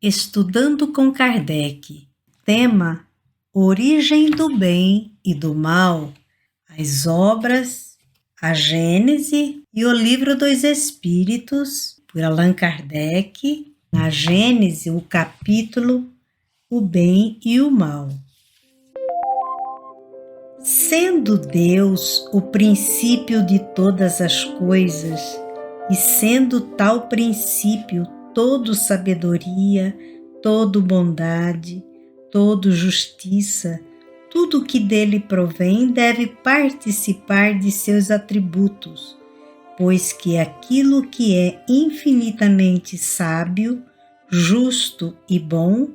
Estudando com Kardec. Tema: Origem do bem e do mal, as obras, a Gênese e o Livro dos Espíritos, por Allan Kardec. Na Gênese, o capítulo O Bem e o Mal. Sendo Deus o princípio de todas as coisas, e sendo tal princípio todo sabedoria, todo bondade, todo justiça, tudo que dele provém deve participar de seus atributos, pois que aquilo que é infinitamente sábio, justo e bom,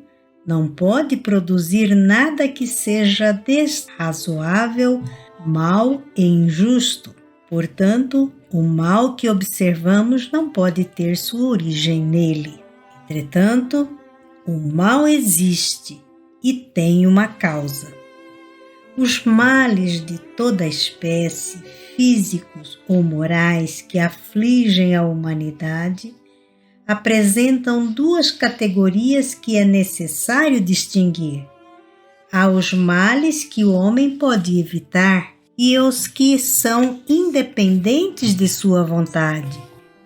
não pode produzir nada que seja desrazoável, mau e injusto. Portanto, o mal que observamos não pode ter sua origem nele. Entretanto, o mal existe e tem uma causa. Os males de toda espécie, físicos ou morais, que afligem a humanidade, apresentam duas categorias que é necessário distinguir. Há os males que o homem pode evitar e os que são independentes de sua vontade.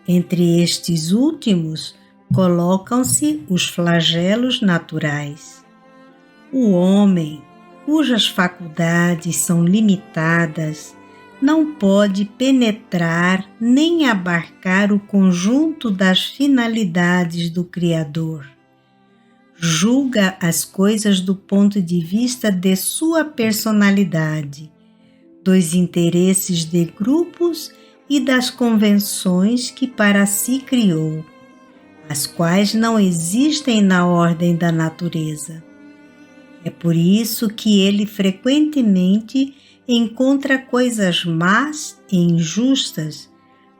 Entre estes últimos, colocam-se os flagelos naturais. O homem, cujas faculdades são limitadas, não pode penetrar nem abarcar o conjunto das finalidades do Criador. Julga as coisas do ponto de vista de sua personalidade, dos interesses de grupos e das convenções que para si criou, as quais não existem na ordem da natureza. É por isso que ele frequentemente encontra coisas más e injustas,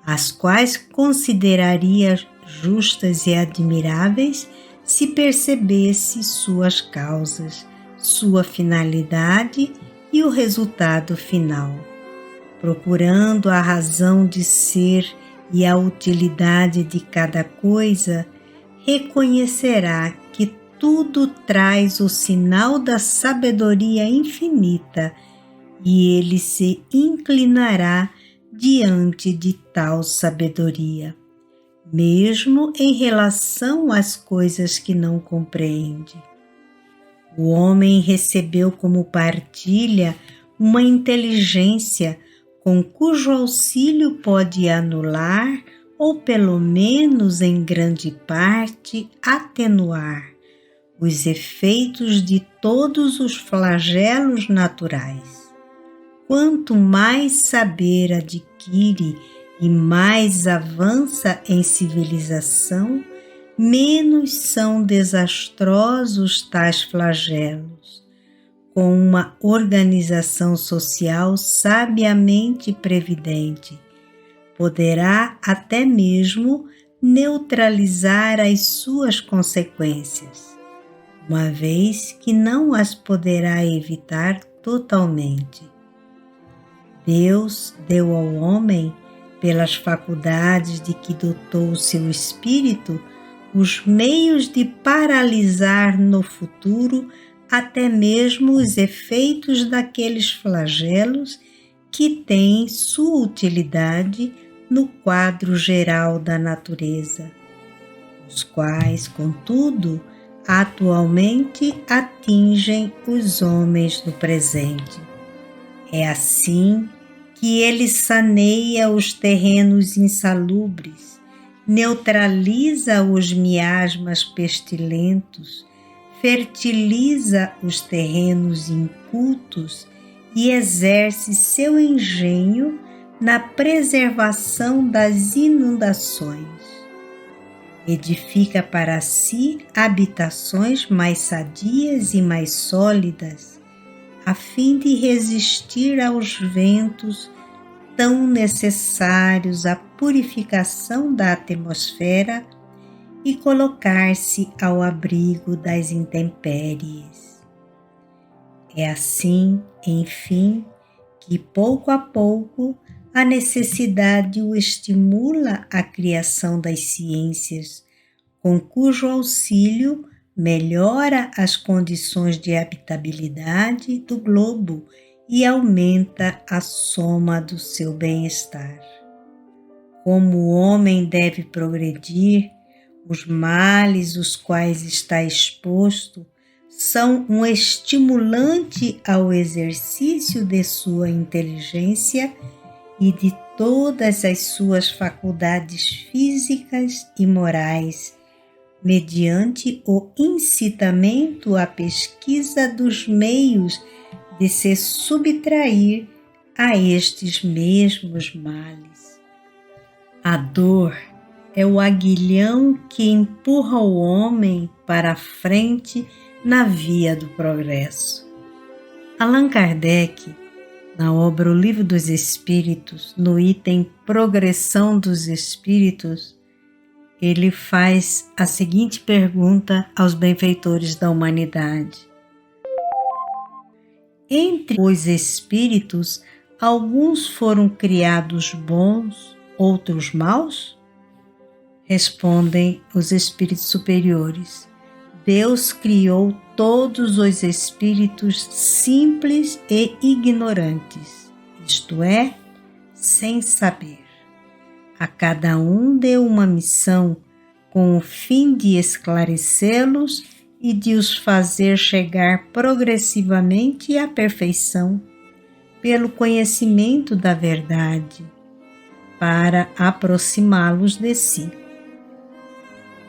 as quais consideraria justas e admiráveis se percebesse suas causas, sua finalidade e o resultado final. Procurando a razão de ser e a utilidade de cada coisa, reconhecerá que tudo traz o sinal da sabedoria infinita e ele se inclinará diante de tal sabedoria, mesmo em relação às coisas que não compreende. O homem recebeu como partilha uma inteligência com cujo auxílio pode anular ou pelo menos em grande parte atenuar os efeitos de todos os flagelos naturais. Quanto mais saber adquire e mais avança em civilização, menos são desastrosos tais flagelos. Com uma organização social sabiamente previdente, poderá até mesmo neutralizar as suas consequências, uma vez que não as poderá evitar totalmente. Deus deu ao homem, pelas faculdades de que dotou o seu espírito, os meios de paralisar no futuro até mesmo os efeitos daqueles flagelos que têm sua utilidade no quadro geral da natureza, os quais, contudo, atualmente atingem os homens do presente. É assim que ele saneia os terrenos insalubres, neutraliza os miasmas pestilentos, fertiliza os terrenos incultos e exerce seu engenho na preservação das inundações. Edifica para si habitações mais sadias e mais sólidas, a fim de resistir aos ventos tão necessários à purificação da atmosfera e colocar-se ao abrigo das intempéries. É assim, enfim, que pouco a pouco a necessidade o estimula à criação das ciências, com cujo auxílio melhora as condições de habitabilidade do globo e aumenta a soma do seu bem-estar. Como o homem deve progredir, os males os quais está exposto são um estimulante ao exercício de sua inteligência e de todas as suas faculdades físicas e morais, mediante o incitamento à pesquisa dos meios de se subtrair a estes mesmos males. A dor é o aguilhão que empurra o homem para a frente na via do progresso. Allan Kardec, na obra O Livro dos Espíritos, no item Progressão dos Espíritos, ele faz a seguinte pergunta aos benfeitores da humanidade: entre os espíritos, alguns foram criados bons, outros maus? Respondem os espíritos superiores: Deus criou todos os espíritos simples e ignorantes, isto é, sem saber. A cada um deu uma missão com o fim de esclarecê-los e de os fazer chegar progressivamente à perfeição, pelo conhecimento da verdade, para aproximá-los de si.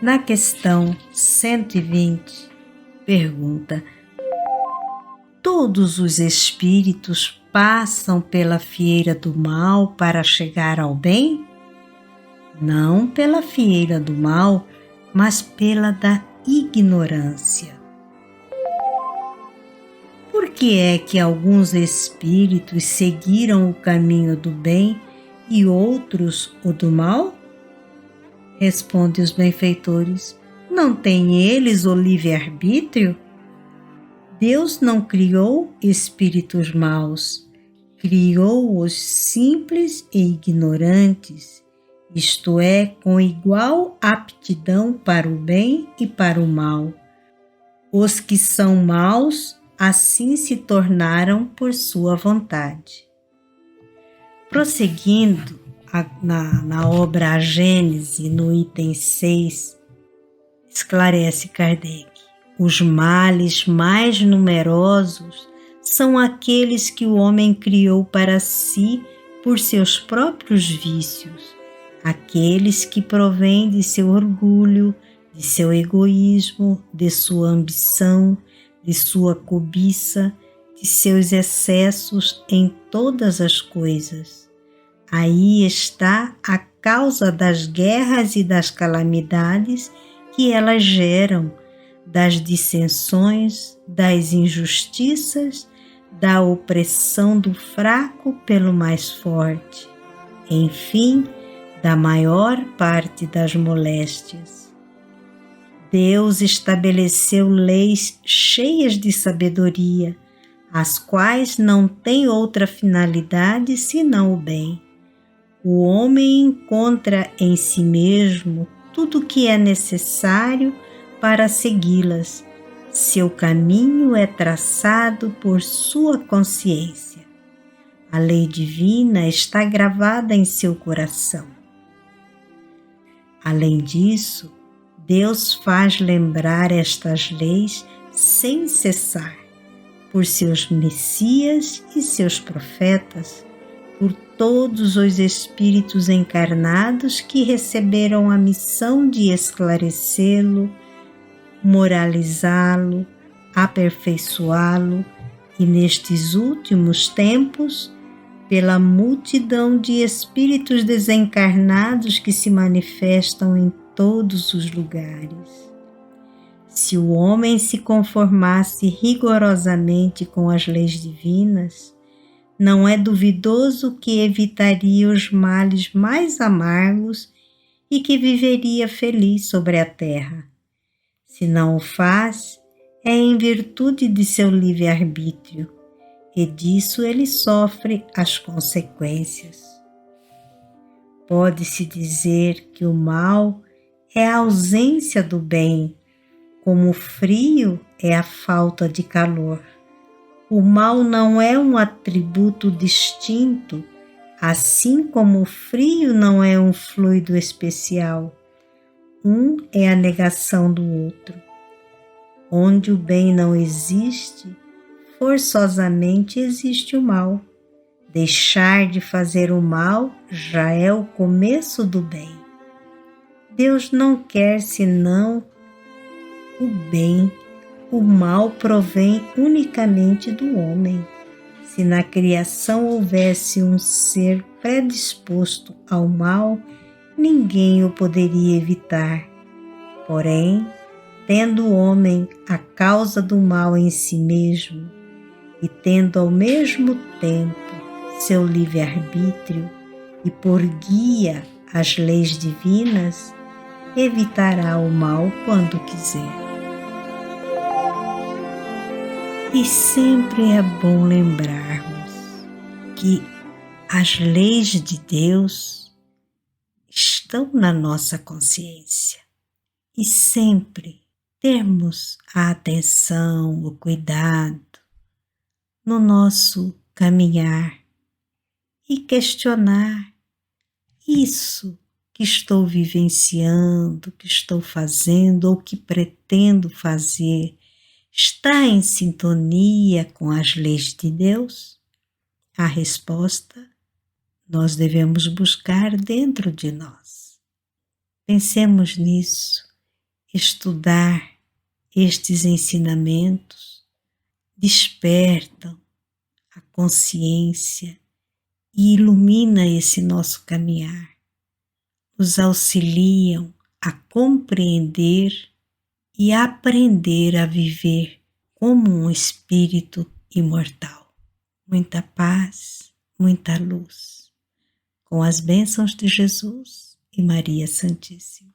Na questão 120, pergunta: todos os espíritos passam pela fieira do mal para chegar ao bem? Não pela fieira do mal, mas pela da ignorância. Por que é que alguns espíritos seguiram o caminho do bem e outros o do mal? Responde os benfeitores: não têm eles o livre-arbítrio? Deus não criou espíritos maus, criou-os simples e ignorantes, isto é, com igual aptidão para o bem e para o mal. Os que são maus, assim se tornaram por sua vontade. Prosseguindo na obra A Gênese, no item 6, esclarece Kardec: os males mais numerosos são aqueles que o homem criou para si por seus próprios vícios, aqueles que provêm de seu orgulho, de seu egoísmo, de sua ambição, de sua cobiça, de seus excessos em todas as coisas. Aí está a causa das guerras e das calamidades que elas geram, das dissensões, das injustiças, da opressão do fraco pelo mais forte, enfim, da maior parte das moléstias. Deus estabeleceu leis cheias de sabedoria, as quais não têm outra finalidade senão o bem. O homem encontra em si mesmo tudo o que é necessário para segui-las. Seu caminho é traçado por sua consciência. A lei divina está gravada em seu coração. Além disso, Deus faz lembrar estas leis sem cessar, por seus messias e seus profetas, por todos os espíritos encarnados que receberam a missão de esclarecê-lo, moralizá-lo, aperfeiçoá-lo e, nestes últimos tempos, pela multidão de espíritos desencarnados que se manifestam em todos os lugares. Se o homem se conformasse rigorosamente com as leis divinas, não é duvidoso que evitaria os males mais amargos e que viveria feliz sobre a terra. Se não o faz, é em virtude de seu livre-arbítrio, e disso ele sofre as consequências. Pode-se dizer que o mal é a ausência do bem, como o frio é a falta de calor. O mal não é um atributo distinto, assim como o frio não é um fluido especial. Um é a negação do outro. Onde o bem não existe, forçosamente existe o mal. Deixar de fazer o mal já é o começo do bem. Deus não quer senão o bem. O mal provém unicamente do homem. Se na criação houvesse um ser predisposto ao mal, ninguém o poderia evitar. Porém, tendo o homem a causa do mal em si mesmo e tendo ao mesmo tempo seu livre-arbítrio e por guia as leis divinas, evitará o mal quando quiser. E sempre é bom lembrarmos que as leis de Deus estão na nossa consciência e sempre termos a atenção, o cuidado no nosso caminhar e questionar isso que estou vivenciando, que estou fazendo ou que pretendo fazer, está em sintonia com as leis de Deus? A resposta nós devemos buscar dentro de nós. Pensemos nisso, estudar estes ensinamentos despertam a consciência e ilumina esse nosso caminhar, nos auxiliam a compreender e aprender a viver como um espírito imortal. Muita paz, muita luz, com as bênçãos de Jesus e Maria Santíssima.